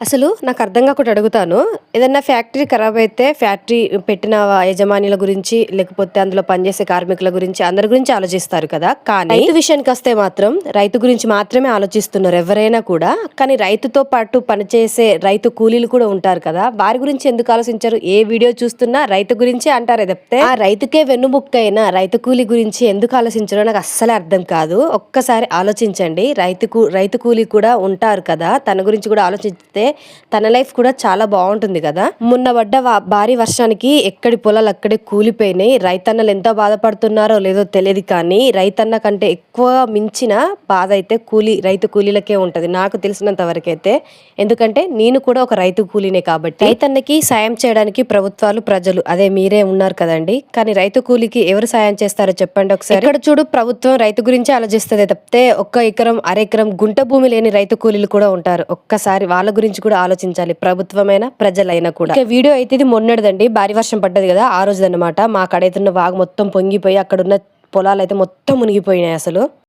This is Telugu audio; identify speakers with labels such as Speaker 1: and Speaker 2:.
Speaker 1: అసలు నాకు అర్థం కాకుండా అడుగుతాను. ఏదన్నా ఫ్యాక్టరీ ఖరాబ్ అయితే ఫ్యాక్టరీ పెట్టిన యజమానుల గురించి, లేకపోతే అందులో పనిచేసే కార్మికుల గురించి, అందరి గురించి ఆలోచిస్తారు కదా! కానీ రైతు విషయానికొస్తే మాత్రం రైతు గురించి మాత్రమే ఆలోచిస్తున్నారు ఎవరైనా కూడా. కానీ రైతుతో పాటు పనిచేసే రైతు కూలీలు కూడా ఉంటారు కదా! వారి గురించి ఎందుకు ఆలోచించరు? ఏ వీడియో చూస్తున్నా రైతు గురించే అంటారే తప్పితే, ఆ రైతుకే వెన్నుముక్కైన రైతు కూలీ గురించి ఎందుకు ఆలోచించరో నాకు అస్సలే అర్థం కాదు. ఒక్కసారి ఆలోచించండి. రైతు కూలీ కూడా ఉంటారు కదా! తన గురించి కూడా ఆలోచిస్తే తన లైఫ్ కూడా చాలా బాగుంటుంది కదా. మొన్న పడ్డ భారీ వర్షానికి ఎక్కడి పొలాలు అక్కడే కూలిపోయినాయి. రైతన్నలు ఎంతో బాధపడుతున్నారో లేదో తెలియదు, కానీ రైతన్న కంటే ఎక్కువ మించిన బాధ అయితే రైతు కూలీలకే ఉంటది నాకు తెలిసినంత వరకైతే. ఎందుకంటే నేను కూడా ఒక రైతు కూలీనే కాబట్టి. రైతన్నకి సాయం చేయడానికి ప్రభుత్వాలు, ప్రజలు అదే మీరే ఉన్నారు కదండి. కానీ రైతు కూలీకి ఎవరు సాయం చేస్తారో చెప్పండి ఒకసారి. ఇక్కడ చూడు, ప్రభుత్వం రైతు గురించి ఆలోచిస్తుంది తప్పితే ఒక్క ఎకరం అరెకరం గుంట భూమి లేని రైతు కూలీలు కూడా ఉంటారు. ఒక్కసారి వాళ్ళ గురించి కూడా ఆలోచించాలి, ప్రభుత్వమైనా ప్రజలైనా కూడా. వీడియో అయితే ఇది మొన్నటిదండి, భారీ వర్షం పడ్డది కదా ఆ రోజుదన్నమాట. మా కడైతున్న వాగు మొత్తం పొంగిపోయి అక్కడ ఉన్న పొలాలు అయితే మొత్తం మునిగిపోయినాయి అసలు.